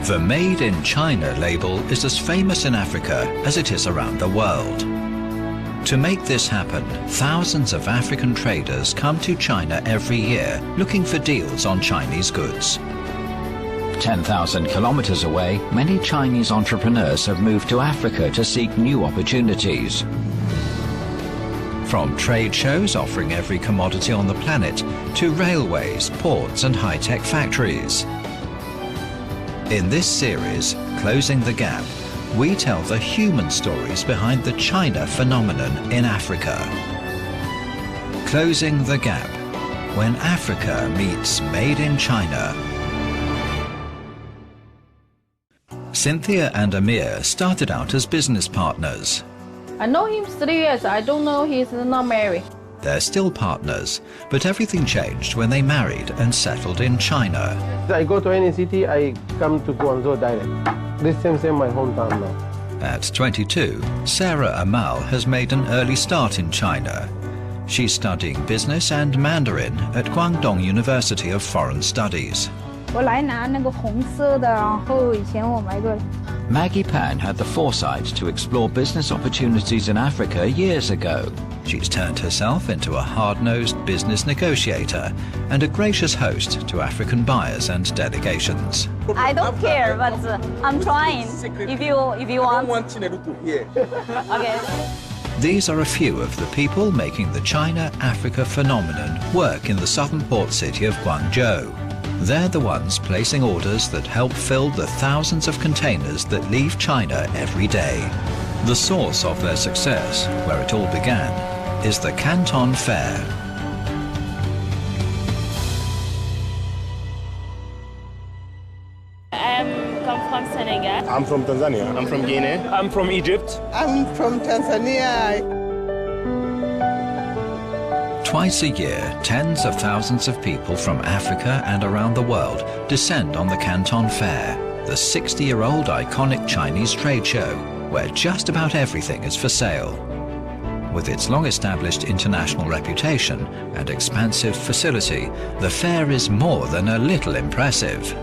The Made in China label is as famous in Africa as it is around the world. To make this happen, thousands of African traders come to China every year looking for deals on Chinese goods. 10,000 kilometers away, many Chinese entrepreneurs have moved to Africa to seek new opportunities. From trade shows offering every commodity on the planet to railways, ports and high-tech factories. In this series, Closing the Gap, we tell the human stories behind the China phenomenon in Africa. Closing the Gap, when Africa meets Made in China. Cynthia and Amir started out as business partners. I know him 3 years. I don't know he's not married. They're still partners, but everything changed when they married and settled in China. I go to any city, I come to Guangzhou direct. This same my hometown now. At 22, Sarah Amal has made an early start in China. She's studying business and Mandarin at Guangdong University of Foreign Studies. Maggie Pan had the foresight to explore business opportunities in Africa years ago. She's turned herself into a hard-nosed business negotiator and a gracious host to African buyers and delegations. I don't care, but I'm trying. If you want. Okay. These are a few of the people making the China-Africa phenomenon work in the southern port city of Guangzhou. They're the ones placing orders that help fill the thousands of containers that leave China every day. The source of their success, where it all began, is the Canton Fair. I'm from Senegal. I'm from Tanzania. I'm from Guinea. I'm from Egypt. I'm from Tanzania. Twice a year, tens of thousands of people from Africa and around the world descend on the Canton Fair, the 60-year-old iconic Chinese trade show, where just about everything is for sale. With its long-established international reputation and expansive facility, the fair is more than a little impressive.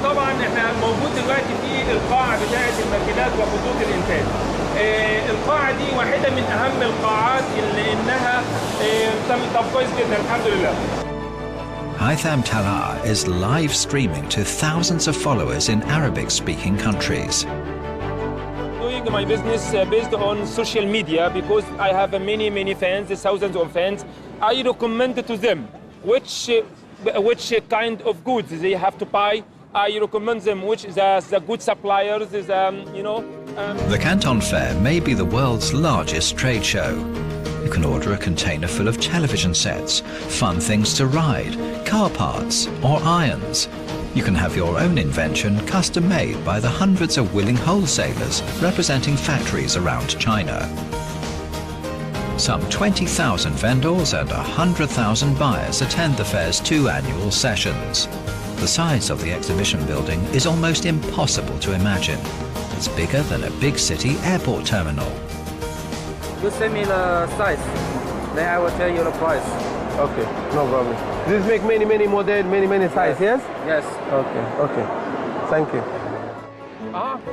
طبعا احنا موجود دلوقتي في القاعة بتاعة الماكينات وخطوط الإنتاج. القاعة دي واحدة من أهم القاعات اللي إنها طب كويس جدا الحمد لله. Haitham Talha is live streaming to thousands of followers in Arabic-speaking countries. Doing my business based on social media because I have many fans, thousands of fans. I recommend to them which kind of goods they have to buy. I recommend them which the good suppliers is The Canton Fair may be the world's largest trade show. You can order a container full of television sets, fun things to ride, car parts or irons. You can have your own invention custom made by the hundreds of willing wholesalers representing factories around China. Some 20,000 vendors and 100,000 buyers attend the fair's 2 annual sessions. The size of the exhibition building is almost impossible to imagine. It's bigger than a big city airport terminal. You send me the size, then I will tell you the price. Okay, no problem. This make many models, many sizes, yes? Yes. Okay. Thank you.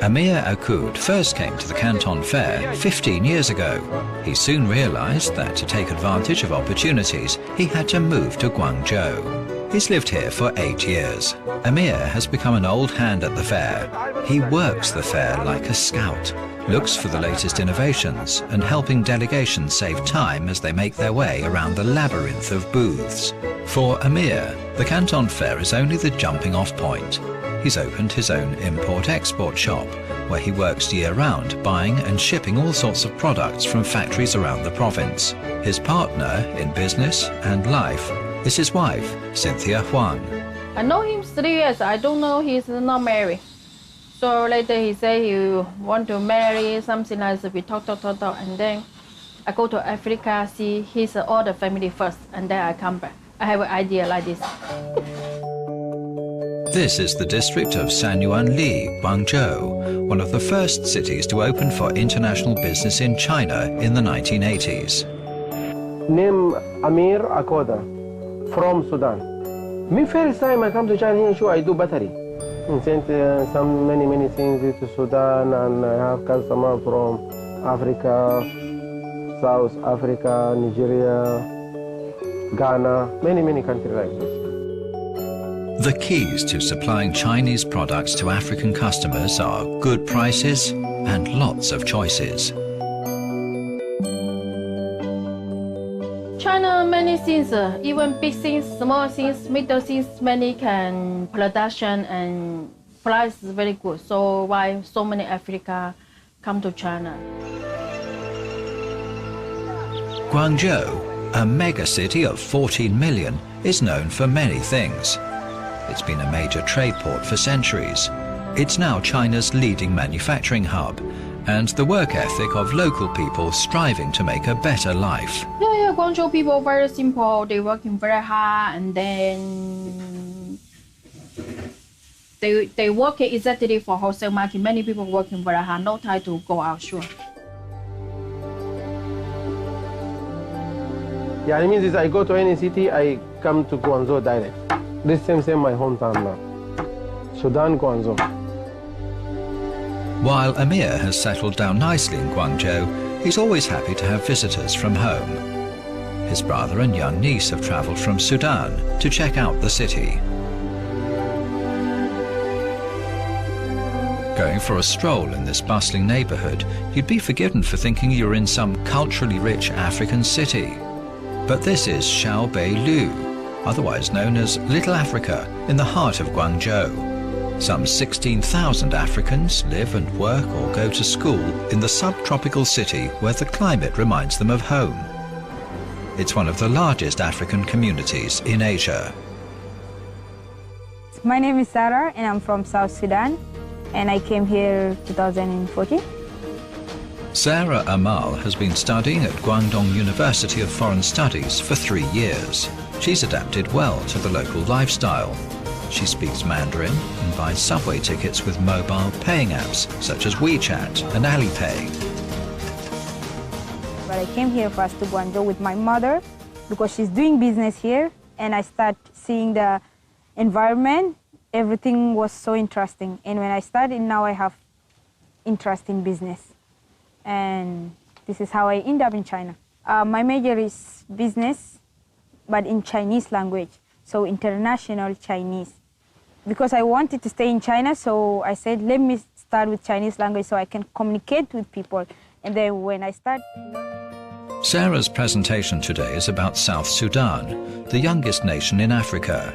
Amir Akoud first came to the Canton Fair 15 years ago. He soon realized that to take advantage of opportunities, he had to move to Guangzhou. He's lived here for 8 years. Amir has become an old hand at the fair. He works the fair like a scout, looks for the latest innovations and helping delegations save time as they make their way around the labyrinth of booths. For Amir, the Canton Fair is only the jumping-off point. He's opened his own import-export shop, where he works year-round buying and shipping all sorts of products from factories around the province. His partner in business and life is his wife, Cynthia Huang. I know him 3 years. I don't know he's not married. So later he said he want to marry, something like that. We talk, and then I go to Africa, see his all the family first, and then I come back. I have an idea like this. This is the district of Sanyuanli, Guangzhou, one of the first cities to open for international business in China in the 1980s. Name Amir Akoda, from Sudan. Me first time I come to China, sure I do battery. I sent some many things to Sudan, and I have customers from Africa, South Africa, Nigeria, Ghana, many countries like this. The keys to supplying Chinese products to African customers are good prices and lots of choices. China, many things, even big things, small things, middle things, many can production and price is very good. So why so many Africa come to China? Guangzhou, a mega city of 14 million, is known for many things. It's been a major trade port for centuries. It's now China's leading manufacturing hub, and the work ethic of local people striving to make a better life. Yeah, Guangzhou people very simple. They working very hard, and then they work exactly for wholesale market. Many people working very hard. No time to go out. Sure. Yeah, it means is I go to any city, I come to Guangzhou direct. This same my hometown now. Sudan, Guangzhou. While Amir has settled down nicely in Guangzhou, he's always happy to have visitors from home. His brother and young niece have travelled from Sudan to check out the city. Going for a stroll in this bustling neighbourhood, you'd be forgiven for thinking you're in some culturally rich African city. But this is Shaobeilu, otherwise known as Little Africa, in the heart of Guangzhou. Some 16,000 Africans live and work or go to school in the subtropical city where the climate reminds them of home. It's one of the largest African communities in Asia. My name is Sarah and I'm from South Sudan, and I came here 2014. Sarah Amal has been studying at Guangdong University of Foreign Studies for 3 years. She's adapted well to the local lifestyle. She speaks Mandarin and buys subway tickets with mobile paying apps such as WeChat and Alipay. But I came here first to Guangzhou with my mother because she's doing business here, and I start seeing the environment. Everything was so interesting, and when I started, now I have interest in business. And this is how I end up in China. My major is business, but in Chinese language, so international Chinese. Because I wanted to stay in China, so I said, let me start with Chinese language so I can communicate with people. And then when I start... Sarah's presentation today is about South Sudan, the youngest nation in Africa.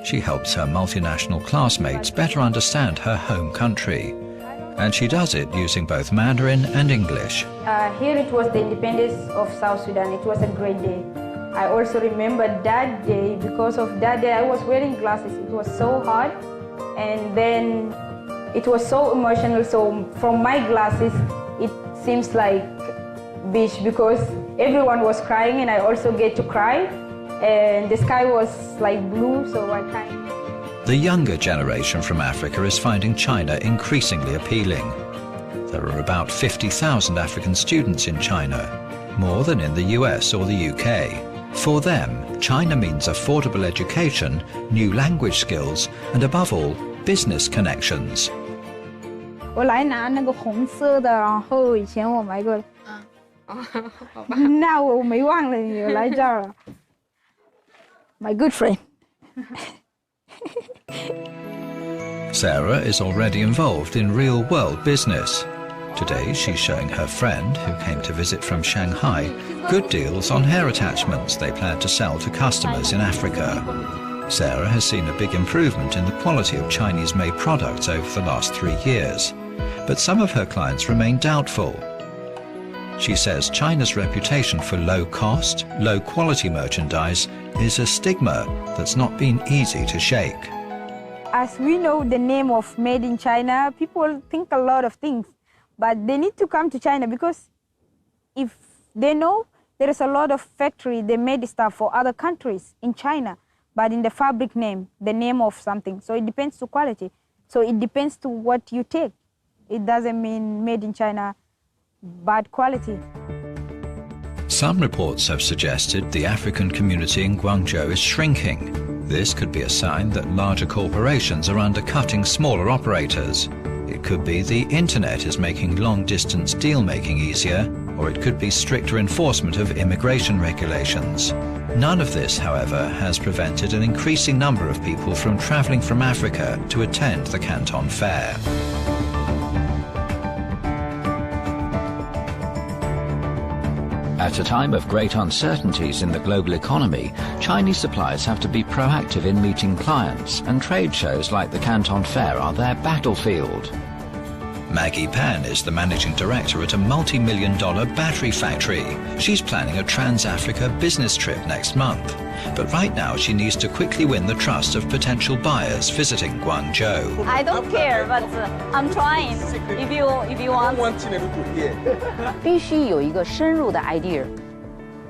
She helps her multinational classmates better understand her home country. And she does it using both Mandarin and English. Here it was the independence of South Sudan. It was a great day. I also remember that day. Because of that day, I was wearing glasses. It was so hot, and then it was so emotional. So from my glasses, it seems like beach because everyone was crying, and I also get to cry. And the sky was like blue, so I cried. The younger generation from Africa is finding China increasingly appealing. There are about 50,000 African students in China, more than in the US or the UK. For them, China means affordable education, new language skills, and above all, business connections. 我来拿那个红色的，然后以前我买过。好吧。那我没忘了，你来这儿了。My good friend. Sarah is already involved in real-world business. Today, she's showing her friend, who came to visit from Shanghai, good deals on hair attachments they plan to sell to customers in Africa. Sarah has seen a big improvement in the quality of Chinese-made products over the last 3 years, but some of her clients remain doubtful. She says China's reputation for low-cost, low-quality merchandise is a stigma that's not been easy to shake. As we know the name of Made in China, people think a lot of things. But they need to come to China because if they know there is a lot of factory, they made stuff for other countries in China, but in the fabric name, the name of something. So it depends to quality. So it depends to what you take. It doesn't mean made in China, bad quality. Some reports have suggested the African community in Guangzhou is shrinking. This could be a sign that larger corporations are undercutting smaller operators. It could be the internet is making long-distance deal-making easier, or it could be stricter enforcement of immigration regulations. None of this, however, has prevented an increasing number of people from travelling from Africa to attend the Canton Fair. At a time of great uncertainties in the global economy, Chinese suppliers have to be proactive in meeting clients, and trade shows like the Canton Fair are their battlefield. Maggie Pan is the managing director at a multi-million-dollar battery factory. She's planning a trans-Africa business trip next month. But right now she needs to quickly win the trust of potential buyers visiting Guangzhou. I don't care, but I'm trying. If you want. 必须有一个深入的 idea，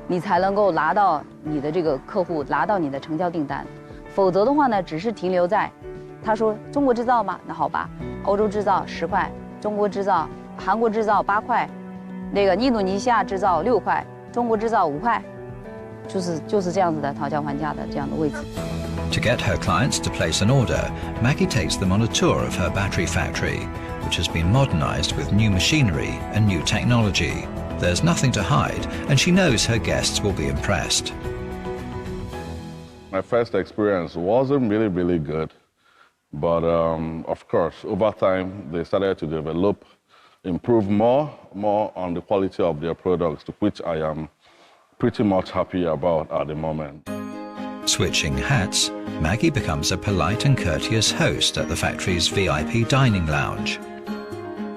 你才能够拿到你的这个客户，拿到你的成交订单。否则的话呢，只是停留在他说中国制造吗？那好吧，欧洲制造10块，中国制造、韩国制造8块，那个印度尼西亚制造6块，中国制造5块。 就是这样子的讨价还价的这样的位置。To get her clients to place an order, Maggie takes them on a tour of her battery factory, which has been modernized with new machinery and new technology. There's nothing to hide, and she knows her guests will be impressed. My first experience wasn't really good, but of course, over time, they started to develop, improve more on the quality of their products, to which I am pretty much happy about at the moment. Switching hats, Maggie becomes a polite and courteous host at the factory's VIP dining lounge.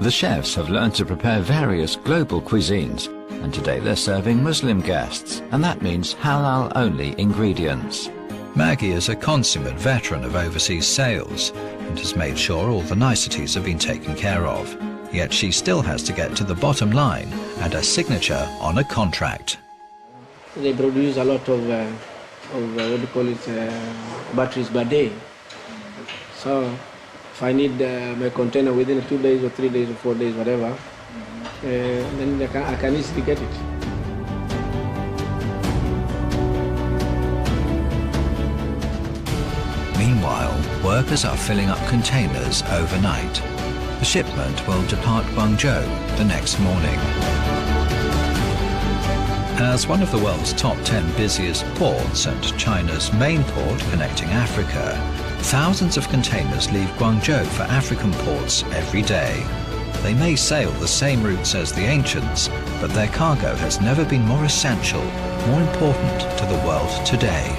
The chefs have learned to prepare various global cuisines, and today they're serving Muslim guests, and that means halal-only ingredients. Maggie is a consummate veteran of overseas sales and has made sure all the niceties have been taken care of. Yet she still has to get to the bottom line and a signature on a contract. They produce a lot of what do you call it, batteries per day. So if I need my container within 2 days or 3 days or 4 days, whatever, then I can easily get it. Meanwhile, workers are filling up containers overnight. The shipment will depart Guangzhou the next morning. As one of the world's top 10 busiest ports and China's main port connecting Africa, thousands of containers leave Guangzhou for African ports every day. They may sail the same routes as the ancients, but their cargo has never been more essential, more important to the world today.